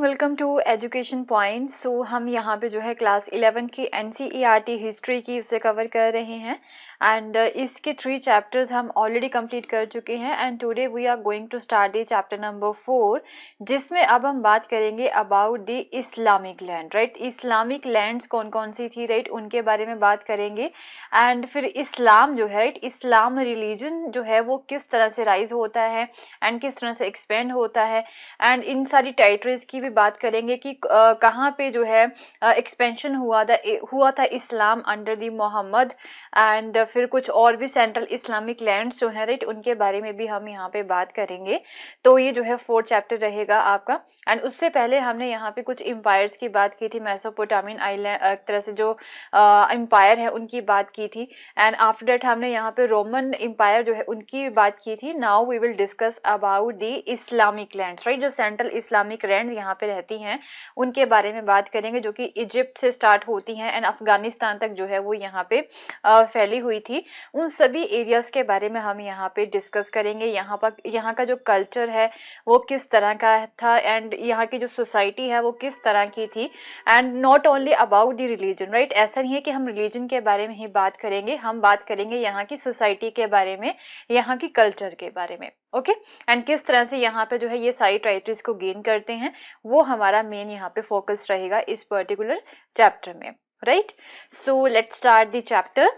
Welcome to education point. So हम यहाँ पे जो है क्लास 11 की NCERT हिस्ट्री की इसे कवर कर रहे हैं एंड इसके 3 चैप्टर्स हम ऑलरेडी कंप्लीट कर चुके हैं and today we are going to start the chapter number 4 जिसमें अब हम बात करेंगे about the Islamic land. Right, Islamic lands कौन कौन सी थी, राइट, उनके बारे में बात करेंगे एंड फिर इस्लाम जो है, राइट, इस्लाम रिलीजन जो है वो किस तरह से राइज होता है एंड किस तरह से एक्सपेंड होता है एंड इन सारी टेरिटरीज की भी बात करेंगे कि कहाँ पे जो है एक्सपेंशन हुआ था इस्लाम अंडर दी मोहम्मद एंड फिर कुछ और भी सेंट्रल इस्लामिक लैंड्स जो है, राइट, उनके बारे में भी हम यहाँ पे बात करेंगे। तो ये जो है 4th चैप्टर रहेगा आपका एंड उससे पहले हमने यहाँ पे कुछ एम्पायर्स की बात की थी, मेसोपोटामियन आइलैंड एक तरह से जो एम्पायर है उनकी बात की थी एंड आफ्टर दैट हमने यहाँ पे रोमन एम्पायर जो है उनकी भी बात की थी। Now we will discuss about the Islamic lands, right, जो सेंट्रल इस्लामिक लैंड्स यहाँ पे रहती हैं उनके बारे में बात करेंगे जो कि इजिप्ट से स्टार्ट होती हैं एंड अफगानिस्तान तक जो है वो यहाँ पे फैली हुई थी। उन सभी एरियाज के बारे में हम यहाँ पे डिस्कस करेंगे। यहाँ का जो कल्चर है वो किस तरह का था एंड यहाँ की जो सोसाइटी है वो किस तरह की थी and not only about the religion, right, ऐसा नहीं है कि हम रिलीजन के बारे में ही बात करेंगे, हम बात करेंगे यहाँ की सोसाइटी के बारे में, यहाँ की कल्चर के बारे में। ओके एंड किस तरह से यहाँ पे जो है ये सारी टेरिटरीज को गेन करते हैं वो हमारा मेन यहाँ पे फोकस रहेगा इस पर्टिकुलर चैप्टर में। Right, so let's start the chapter.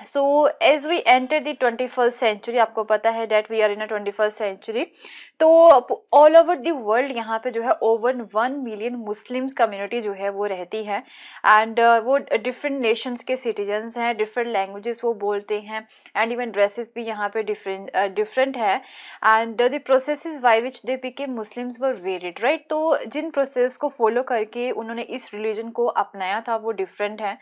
So as we enter the 21st century, आपको पता है that we are in a 21st century, तो ऑल ओवर द वर्ल्ड यहाँ पे जो है ओवर 1 मिलियन मुस्लिम्स कम्युनिटी जो है वो रहती है एंड वो डिफरेंट नेशंस के सिटीजन्स हैं, डिफरेंट लैंग्वेजेस वो बोलते हैं एंड इवन ड्रेसेस भी यहाँ पे डिफरेंट है and the processes by which they became Muslims were varied, right. तो जिन प्रोसेस को फॉलो करके उन्होंने इस रिलीजन को अपनाया था वो डिफरेंट है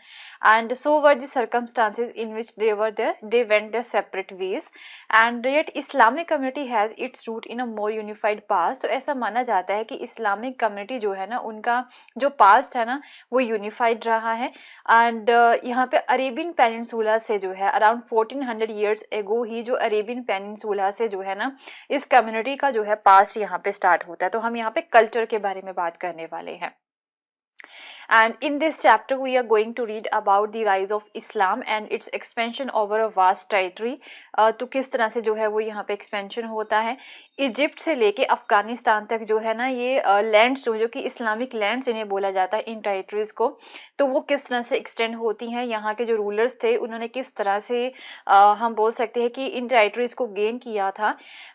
and so were the circumstances in which they were there, they went their separate ways and yet Islamic community has its root in a more unified past। तो ऐसा माना जाता है कि इस्लामिक कम्युनिटी जो है ना उनका जो पास्ट है ना वो यूनिफाइड रहा है एंड यहाँ पे अरेबियन पेनिनसुला से जो है अराउंड 1400 years ago ही जो अरेबियन पेनिनसुला से जो है ना इस कम्युनिटी का जो है पास्ट यहाँ पे स्टार्ट होता है। तो हम यहाँ पे कल्चर के बारे में बात करने वाले हैं and in this chapter we are going to read about the rise of Islam and its expansion over a vast territory। तो किस तरह से जो है वो यहाँ पे एक्सपेंशन होता है इजिप्ट से लेके अफगानिस्तान तक जो है ना ये लैंड्स जो कि इस्लामिक लैंड्स इन्हें बोला जाता है इन टेरिटरीज को, तो वो किस तरह से एक्सटेंड होती हैं। यहाँ के जो रूलर्स थे उन्होंने किस तरह से हम बोल सकते हैं कि इन टेरिटरीज को गेन किया था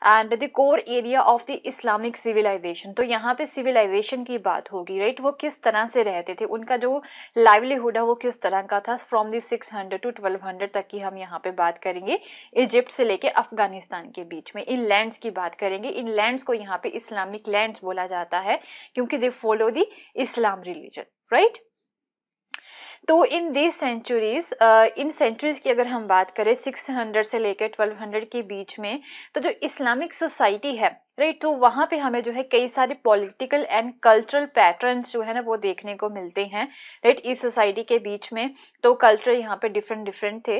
and the core area of the Islamic civilisation. तो यहाँ पे सिविलाइजेशन की बात होगी, राइट, वो किस तरह से रहते थे, उनका जो लाइवलीहुड है वो किस तरह का था फ्रॉम द 600 to 1200 तक की हम यहाँ पे बात करेंगे। इजिप्ट से लेके अफगानिस्तान के बीच में इन लैंड्स की बात करेंगे। इन लैंड्स को यहाँ पे इस्लामिक लैंड्स बोला जाता है क्योंकि they follow the Islam religion, right. तो in this centuries in centuries की अगर हम बात करें 600 से लेकर 1200 के बीच में, तो जो इस्लामिक सोसाइटी है, राइट, तो वहां पे हमें जो है कई सारे पॉलिटिकल एंड कल्चरल पैटर्न्स जो है ना वो देखने को मिलते हैं, राइट, इस सोसाइटी के बीच में। तो कल्चर यहाँ पे डिफरेंट थे।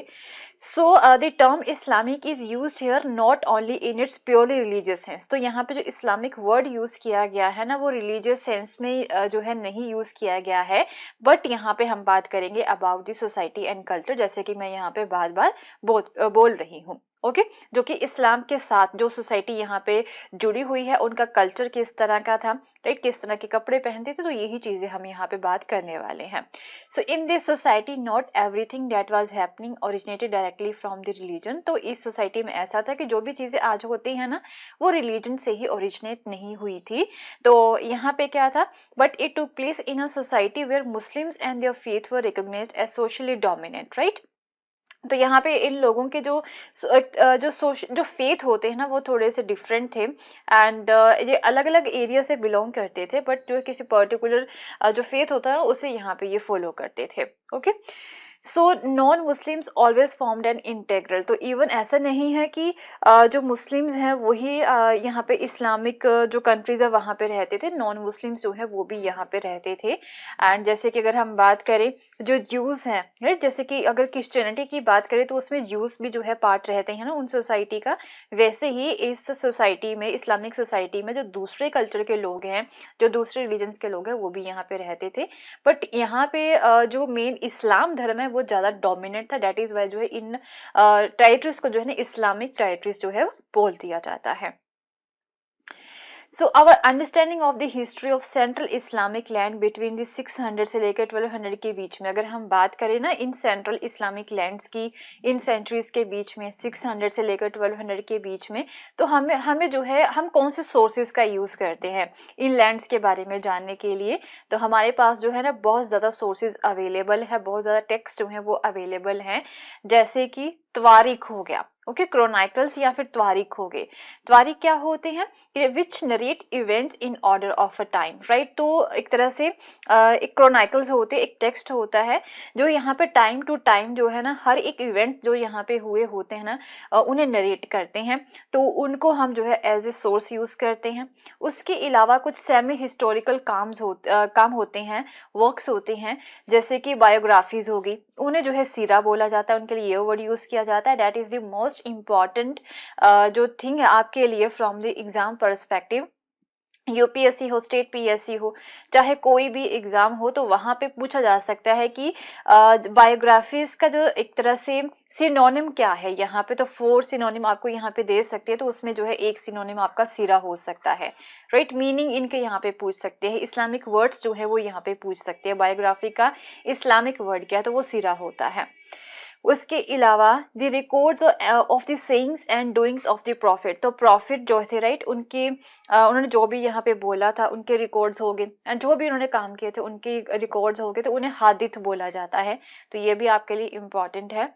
So the term Islamic is used here not only in its purely religious sense. तो यहाँ पे जो इस्लामिक वर्ड यूज किया गया है ना वो रिलीजियस सेंस में जो है नहीं यूज किया गया है, बट यहाँ पे हम बात करेंगे about the society and culture, जैसे कि मैं यहाँ पे बार बार बोल रही हूँ। ओके जो कि इस्लाम के साथ जो सोसाइटी यहाँ पे जुड़ी हुई है उनका कल्चर किस तरह का था, राइट, किस तरह के कपड़े पहनते थे, तो यही चीजें हम यहाँ पे बात करने वाले हैं। So in this society not everything that was happening originated directly from the religion. तो इस सोसाइटी में ऐसा था कि जो भी चीजें आज होती है ना वो रिलीजन से ही ओरिजिनेट नहीं हुई थी। तो यहाँ पे क्या था, but it took place in a society where Muslims and their faith were recognised as socially dominant, right. तो यहाँ पे इन लोगों के जो फेथ होते हैं ना वो थोड़े से डिफरेंट थे एंड ये अलग अलग एरिया से बिलोंग करते थे, बट जो किसी पर्टिकुलर जो फेथ होता है उसे यहाँ पे ये फॉलो करते थे। Okay so non Muslims always formed an integral, तो इवन ऐसा नहीं है कि जो मुस्लिम्स हैं वही यहाँ पे इस्लामिक जो कंट्रीज है वहाँ पे रहते थे, नॉन मुस्लिम्स जो है वो भी यहाँ पे रहते थे। एंड जैसे कि अगर हम बात करें जो ज्यूज हैं, राइट, जैसे कि अगर क्रिश्चियनिटी की बात करें तो उसमें ज्यूज भी जो है पार्ट रहते हैं ना उन सोसाइटी का, वैसे ही इस सोसाइटी में, इस्लामिक सोसाइटी में जो दूसरे कल्चर के लोग हैं, जो दूसरे रिलीजन्स के लोग हैं वो भी यहाँ पे रहते थे। बट यहाँ पे जो मेन इस्लाम धर्म है वो ज़्यादा डोमिनेट था, दैट इज वाई जो है इन टेरिटरीज को जो है ना इस्लामिक टेरिटरीज जो है बोल दिया जाता है। So our understanding of the history of central Islamic land between the 600 से लेकर 1200 के बीच में, अगर हम बात करें ना इन सेंट्रल इस्लामिक लैंड्स की इन सेंचुरीज के बीच में 600 से लेकर 1200 के बीच में, तो हमें हमें जो है हम कौन से सोर्सेज का यूज़ करते हैं इन लैंड्स के बारे में जानने के लिए, तो हमारे पास जो है ना बहुत ज़्यादा सोर्सेज अवेलेबल है, बहुत ज़्यादा टेक्स्ट जो है वो अवेलेबल हैं, जैसे कि त्वारीख हो गया, ओके, क्रोनाइकल्स या फिर त्वारीख हो गए। त्वारीख क्या होते हैं? Which narrate events in order of a time, right, तो एक तरह से एक क्रोनाइकल्स होते हैं, एक टेक्स्ट होता है जो यहाँ पे टाइम टू टाइम जो है ना हर एक इवेंट जो यहाँ पे हुए होते हैं ना उन्हें नरेट करते हैं, तो उनको हम जो है एज ए सोर्स यूज करते हैं। उसके अलावा कुछ सेमी हिस्टोरिकल काम होते हैं, वर्क्स होते हैं, जैसे कि बायोग्राफीज होगी, उन्हें जो है सीरा बोला जाता है, उनके लिए ये वर्ड यूज किया जाता है। That is the most important जो थिंग है आपके लिए from the exam perspective. UPSC हो, स्टेट पीएससी हो, चाहे कोई भी एग्जाम हो, तो वहां पे पूछा जा सकता है कि बायोग्राफीज का जो एक तरह से सिनोनिम क्या है, यहाँ पे तो 4 सिनोनिम आपको यहाँ पे दे सकते हैं, तो उसमें जो है एक सिनोनिम आपका सीरा हो सकता है, राइट, मीनिंग इनके यहाँ पे पूछ सकते हैं, इस्लामिक वर्ड्स जो है वो यहाँ पे पूछ सकते हैं, बायोग्राफी का इस्लामिक वर्ड क्या है, तो वो सीरा होता है। उसके अलावा the records of the sayings and doings of the profit, तो प्रॉफिट जो थे, राइट, उनके उन्होंने जो भी यहाँ पे बोला था उनके रिकॉर्ड्स हो गए, एंड जो भी उन्होंने काम किए थे उनके रिकॉर्ड्स हो गए, तो उन्हें हादिथ बोला जाता है, तो ये भी आपके लिए इम्पॉर्टेंट है।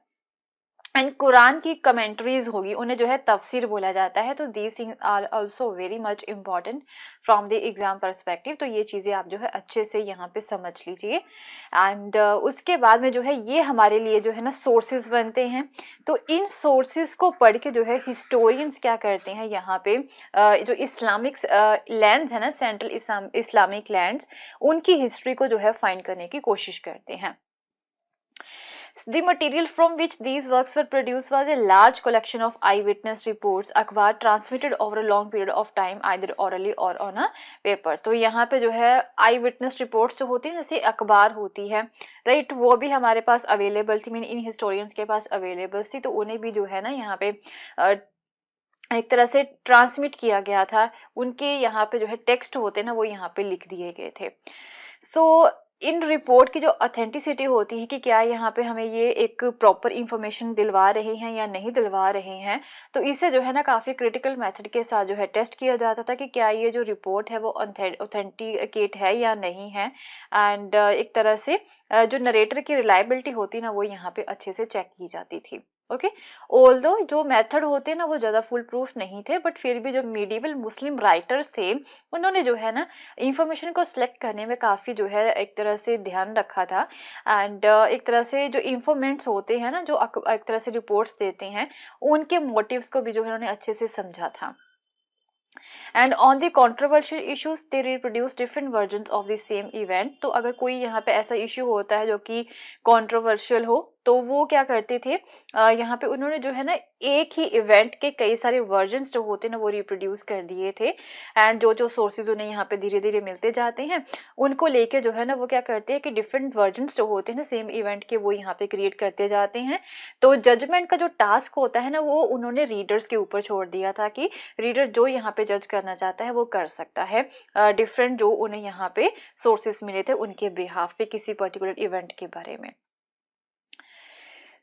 एंड कुरान की कमेंट्रीज होगी, उन्हें जो है तफसीर बोला जाता है, तो these things are also very much important from the exam perspective, तो ये चीज़ें आप जो है अच्छे से यहाँ पे समझ लीजिए। एंड उसके बाद में जो है ये हमारे लिए जो है ना सोर्सेज बनते हैं, तो इन सोर्सेज को पढ़ के जो है हिस्टोरियंस क्या करते हैं, यहाँ पे जो इस्लामिक लैंड्स है ना, सेंट्रल इस्लामिक लैंड्स, उनकी हिस्ट्री को जो है फाइंड करने की कोशिश करते हैं। The material from which these works were produced was a large collection of eyewitness reports, अखबार transmitted over a long period of time either orally or on a paper। तो यहाँ पे जो है आई विटनेस रिपोर्ट्स जो होती है, जैसे अखबार होती है, राइट, वो भी हमारे पास अवेलेबल थी, मीन इन हिस्टोरियंस के पास अवेलेबल थी, तो उन्हें भी जो है ना यहाँ पे एक तरह से ट्रांसमिट किया गया था, उनके यहाँ पे जो है टेक्स्ट होते हैं ना वो यहाँ पे लिख दिए गए थे। सो इन रिपोर्ट की जो ऑथेंटिसिटी होती है कि क्या यहाँ पे हमें ये एक प्रॉपर इंफॉर्मेशन दिलवा रहे हैं या नहीं दिलवा रहे हैं, तो इसे जो है ना काफ़ी क्रिटिकल मेथड के साथ जो है टेस्ट किया जाता था कि क्या ये जो रिपोर्ट है वो ऑथेंटिकेट है या नहीं है। एंड एक तरह से जो नरेटर की रिलायबिलिटी होती ना वो यहाँ पे अच्छे से चेक की जाती थी। ओके, ऑल्दो जो मेथड होते हैं ना वो ज़्यादा फुल प्रूफ नहीं थे, बट फिर भी जो मीडिवल मुस्लिम राइटर्स थे उन्होंने जो है ना इंफॉर्मेशन को सिलेक्ट करने में काफ़ी जो है एक तरह से ध्यान रखा था। एंड एक तरह से जो इंफॉर्मेंट्स होते हैं ना जो एक तरह से रिपोर्ट्स देते हैं, उनके मोटिव्स को भी जो है उन्होंने अच्छे से समझा था। And on the controversial issues they reproduce different versions of the same event, तो अगर कोई यहाँ पे ऐसा इश्यू होता है जो कि कंट्रोवर्शियल हो, तो वो क्या करते थे, यहाँ पे उन्होंने जो है ना एक ही इवेंट के कई सारे वर्जन्स जो होते हैं ना वो रिप्रोड्यूस कर दिए थे। एंड जो जो सोर्सेज उन्हें यहाँ पे धीरे धीरे मिलते जाते हैं, उनको लेके जो है ना वो क्या करते हैं कि डिफरेंट वर्जन्स जो होते हैं ना सेम इवेंट के, वो यहाँ पे क्रिएट करते जाते हैं। तो जजमेंट का जो टास्क होता है ना वो उन्होंने रीडर्स के ऊपर छोड़ दिया था कि रीडर जो यहाँ पे जज करना चाहता है वो कर सकता है, डिफरेंट जो उन्हें यहाँ पे सोर्सेस मिले थे उनके बिहाफ पे किसी पर्टिकुलर इवेंट के बारे में।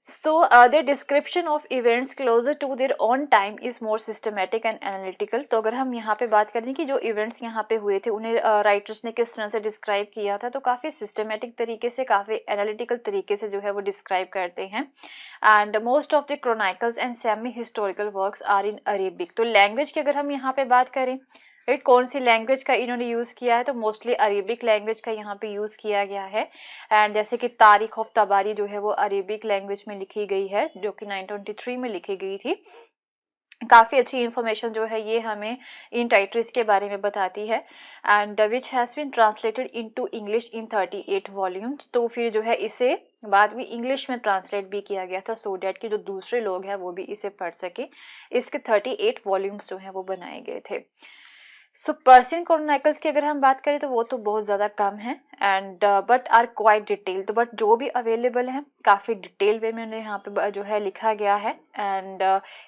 So their description of events closer to their own time is more systematic and analytical। तो अगर हम यहाँ पे बात करें कि जो events यहाँ पे हुए थे उन्हें राइटर्स ने किस तरह से डिस्क्राइब किया था, तो काफ़ी सिस्टमेटिक तरीके से, काफ़ी एनालिटिकल तरीके से जो है वो डिस्क्राइब करते हैं। And most of the chronicles and semi historical works are in Arabic. तो लैंग्वेज की अगर हम यहाँ पे बात करें राइट। कौन सी लैंग्वेज का इन्होंने यूज किया है, तो मोस्टली अरेबिक लैंग्वेज का यहाँ पे यूज किया गया है। एंड जैसे कि तारीख ऑफ तबारी जो है वो अरेबिक लैंग्वेज में लिखी गई है, जो कि 923 में लिखी गई थी। काफ़ी अच्छी इंफॉर्मेशन जो है ये हमें इन टाइटरीज के बारे में बताती है। And which has been translated into English in 38 volumes. तो फिर जो है इसे बाद में इंग्लिश में ट्रांसलेट भी किया गया था, सो डैट कि जो दूसरे लोग हैं वो भी इसे पढ़ सके। इसके 38 वॉल्यूम्स जो हैं वो बनाए गए थे। सो पर्शियन क्रॉनिकल्स की अगर हम बात करें तो वो तो बहुत ज़्यादा कम है, and but are quite detailed. तो बट जो भी अवेलेबल है काफ़ी डिटेल वे में उन्हें यहाँ पे जो है लिखा गया है। And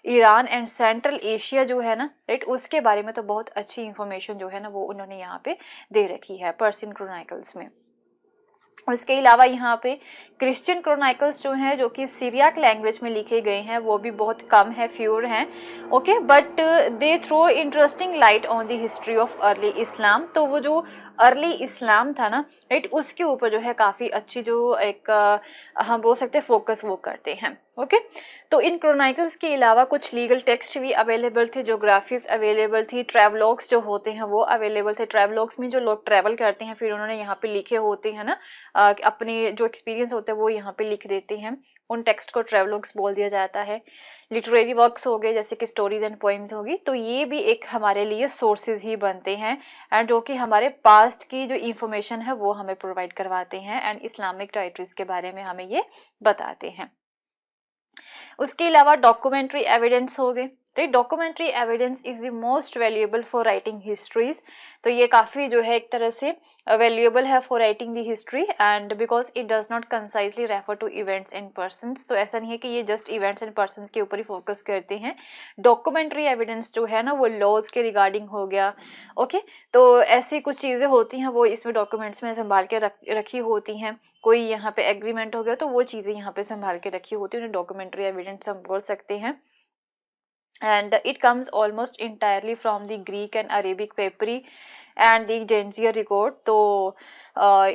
Iran and central Asia जो है ना, राइट, उसके बारे में तो बहुत अच्छी इंफॉर्मेशन जो है ना वो उन्होंने यहाँ पे दे रखी है पर्शियन क्रॉनिकल्स में। उसके अलावा यहाँ पे क्रिश्चियन क्रॉनिकल्स जो हैं, जो कि सीरियाक लैंग्वेज में लिखे गए हैं, वो भी बहुत कम है, फ्यूर हैं। Okay, but they throw interesting light on the history of early Islam. तो वो जो अर्ली इस्लाम था ना, राइट, उसके ऊपर जो है काफ़ी अच्छी जो एक हम बोल सकते हैं फोकस वो करते हैं। ओके, तो इन क्रॉनिकल्स के अलावा कुछ लीगल टेक्स्ट भी अवेलेबल थे, ज्योग्राफीज अवेलेबल थी, ट्रैवलॉग्स जो होते हैं वो अवेलेबल थे। ट्रैवलॉग्स में जो लोग ट्रैवल करते हैं फिर उन्होंने यहाँ पे लिखे होते हैं ना, अपने जो एक्सपीरियंस होते हैं वो यहाँ पे लिख देते हैं, उन टेक्स्ट को ट्रैवलॉग्स बोल दिया जाता है। लिटरेरी वर्क्स हो गए जैसे कि स्टोरीज एंड पोइम्स होगी, तो ये भी एक हमारे लिए सोर्सेज ही बनते हैं, एंड जो कि हमारे पास्ट की जो इंफॉर्मेशन है वो हमें प्रोवाइड करवाते हैं, एंड इस्लामिक टाइटरीज के बारे में हमें ये बताते हैं। उसके अलावा डॉक्यूमेंट्री एविडेंस हो गए, right. Documentary evidence is the most valuable for writing histories. तो ये काफ़ी जो है एक तरह से वैल्यूएबल है for writing the history, and because it does not concisely refer to events and persons. तो ऐसा नहीं है कि ये जस्ट इवेंट्स एंड पर्सन्स के ऊपर ही फोकस करते हैं। डॉक्यूमेंट्री एविडेंस जो है ना वो लॉज के रिगार्डिंग हो गया। ओके, तो ऐसी कुछ चीज़ें होती हैं वो इसमें डॉक्यूमेंट्स में संभाल के रखी होती हैं। कोई यहाँ पे एग्रीमेंट हो गया तो वो चीज़ें यहाँ पे संभाल के रखी होती है, उन्हें डॉक्यूमेंट्री एविडेंस हम बोल सकते हैं। And it comes almost entirely from the Greek and Arabic papyri and the Genzier record। तो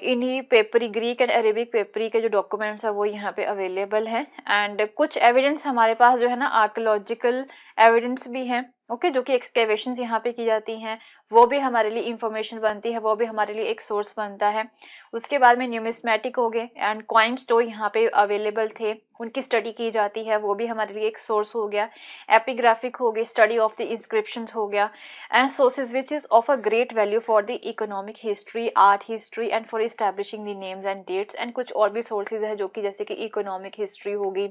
इन्हीं peppery, Greek and Arabic peppery के जो डॉक्यूमेंट्स है वो यहाँ पे अवेलेबल हैं। एंड कुछ एविडेंस हमारे पास जो है ना आर्कियोलॉजिकल एविडेंस भी हैं, ओके, जो कि एक्सकेवेशंस यहाँ पे की जाती हैं, वो भी हमारे लिए इंफॉर्मेशन बनती है, वो भी हमारे लिए एक सोर्स बनता है। उसके बाद में न्यूमिस्मेटिक हो गए एंड कॉइन्स जो यहाँ पे अवेलेबल थे उनकी स्टडी की जाती है, वो भी हमारे लिए एक सोर्स हो गया। एपिग्राफिक हो गए, स्टडी ऑफ द इंस्क्रिप्शंस हो गया, and sources which is of a great value for the economic history, art history and for establishing the names and dates. And कुछ और भी सोर्सेज है जो कि जैसे कि इकोनॉमिक हिस्ट्री होगी,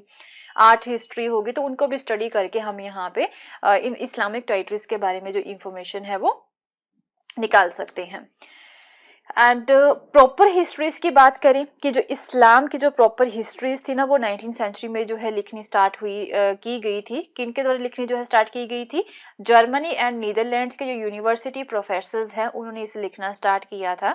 आर्ट हिस्ट्री होगी, तो उनको भी स्टडी करके हम यहाँ पे इन इस्लामिक टाइटरीज के बारे में जो इंफॉर्मेशन है वो निकाल सकते हैं। एंड प्रॉपर हिस्ट्रीज की बात करें कि जो इस्लाम की जो प्रॉपर हिस्ट्रीज थी ना वो 19th सेंचुरी में जो है लिखनी स्टार्ट हुई की गई थी। किनके द्वारा लिखनी जो है स्टार्ट की गई थी? जर्मनी एंड नीदरलैंड्स के जो यूनिवर्सिटी प्रोफेसर्स हैं उन्होंने इसे लिखना स्टार्ट किया था।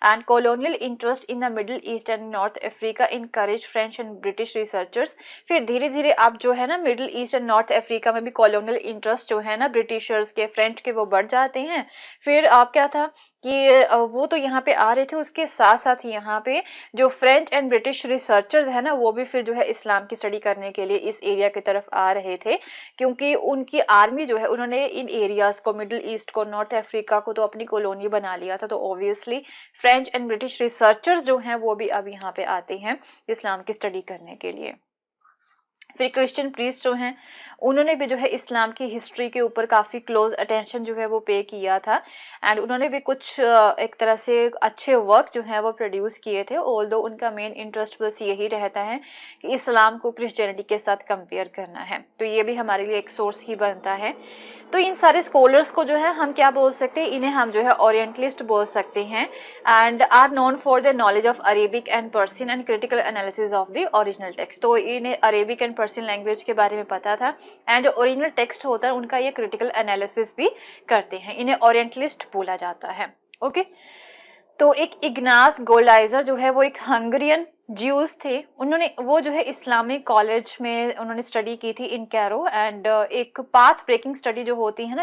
And colonial interest in the middle east and north Africa encourage French and British researchers. फिर धीरे धीरे अब जो है ना middle east and north Africa में भी कॉलोनियल इंटरेस्ट जो है ना ब्रिटिशर्स के, फ्रेंच के, वो बढ़ जाते हैं। फिर आप क्या था कि वो तो यहाँ पे आ रहे थे, उसके साथ साथ यहाँ पे जो फ्रेंच एंड ब्रिटिश रिसर्चर्स है ना वो भी फिर जो है इस्लाम की स्टडी करने के लिए इस एरिया की तरफ आ रहे थे, क्योंकि उनकी आर्मी जो है उन्होंने इन एरियाज को, मिडिल ईस्ट को, नॉर्थ अफ्रीका को तो अपनी कॉलोनी बना लिया था। तो obviously French and British researchers जो हैं वो भी अब यहाँ पे आते हैं इस्लाम की स्टडी करने के लिए। फिर क्रिश्चियन प्रीस्ट जो हैं उन्होंने भी जो है इस्लाम की हिस्ट्री के ऊपर काफ़ी क्लोज अटेंशन जो है वो पे किया था, एंड उन्होंने भी कुछ एक तरह से अच्छे वर्क जो है वो प्रोड्यूस किए थे। ऑल्दो उनका मेन इंटरेस्ट बस यही रहता है कि इस्लाम को क्रिश्चियनिटी के साथ कंपेयर करना है, तो ये भी हमारे लिए एक सोर्स ही बनता है। तो इन सारे स्कॉलर्स को जो है हम क्या बोल सकते हैं, इन्हें हम जो है ओरिएंटलिस्ट बोल सकते हैं, and are known for the knowledge of Arabic and Persian and critical analysis of the original text. तो इन्हें अरेबिक एंड पर्सियन लैंग्वेज के बारे में पता था, एंड जो ओरिजिनल टेक्स्ट होता है उनका ये क्रिटिकल एनालिसिस भी करते हैं। इन्हें ओरिएंटलिस्ट बोला जाता है। ओके, तो एक इग्नास गोल्डाइजर जो है वो एक हंगरियन ज्यूज थे, उन्होंने वो जो है इस्लामिक कॉलेज में उन्होंने स्टडी की थी इन कैरो, एंड एक पाथ ब्रेकिंग स्टडी जो होती है ना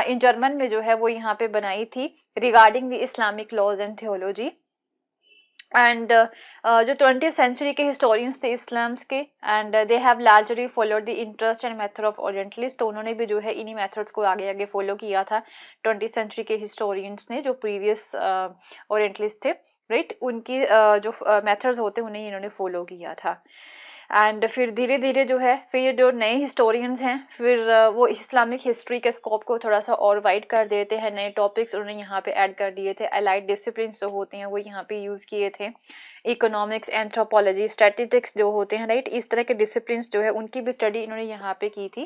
इन जर्मन में जो है वो यहाँ पे बनाई थी regarding the Islamic laws and theology. And जो 20th सेंचुरी के हिस्टोरियंस थे इस्लाम्स के, and they have largely followed the interest and method of orientalist, तो उन्होंने भी जो है इन्हीं मेथड्स को आगे आगे फॉलो किया था 20th सेंचुरी के हिस्टोरियंस ने, जो प्रीवियस ओरिएंटलिस्ट थे, राइट, उनकी जो मेथड्स होते हैं उन्हें इन्होंने फॉलो किया था। एंड फिर धीरे धीरे जो है फिर जो नए हिस्टोरियंस हैं फिर वो इस्लामिक हिस्ट्री के स्कोप को थोड़ा सा और वाइड कर देते हैं, नए टॉपिक्स उन्होंने यहाँ पे ऐड कर दिए थे, अलाइड डिसिप्लिन जो होते हैं वो यहाँ पे यूज किए थे, इकोनॉमिक्स, एंथ्रोपोलॉजी, स्टैटिस्टिक्स जो होते हैं, राइट, इस तरह के डिसिप्लिन जो है उनकी भी स्टडी इन्होंने यहाँ पे की थी।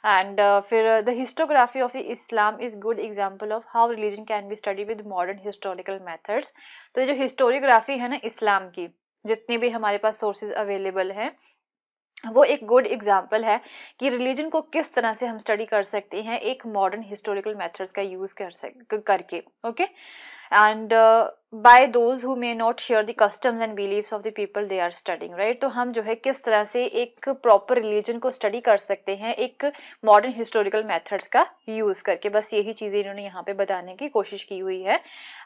एंड फिर the historiography of the Islam is good example of how religion can be study with modern historical methods. तो ये जो हिस्टोरियोग्राफी है ना इस्लाम की, जितने भी हमारे पास सोर्सेज अवेलेबल हैं, वो एक गुड एग्जाम्पल है कि रिलीजन को किस तरह से हम स्टडी कर सकते हैं एक मॉडर्न हिस्टोरिकल मेथड्स का यूज करके, okay. And by those who may not share the customs and beliefs of the people they are studying, right. तो हम जो है किस तरह से एक प्रॉपर रिलीजन को स्टडी कर सकते हैं एक मॉडर्न हिस्टोरिकल मेथड्स का यूज करके, बस यही चीजें इन्होंने यहाँ पे बताने की कोशिश की हुई है।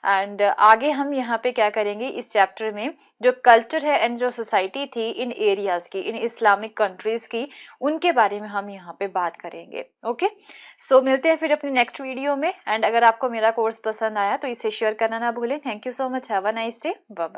एंड आगे हम यहाँ पे क्या करेंगे इस चैप्टर में, जो कल्चर है एंड जो सोसाइटी थी इन एरियाज की, इन इस्लामिक कंट्रीज की, उनके बारे में हम यहाँ पे बात करेंगे, ओके। सो मिलते हैं फिर अपने नेक्स्ट वीडियो में। एंड अगर आपको मेरा कोर्स पसंद आया तो इसे शेयर करना ना भूलें। Thank you so much, have a nice day, bye bye.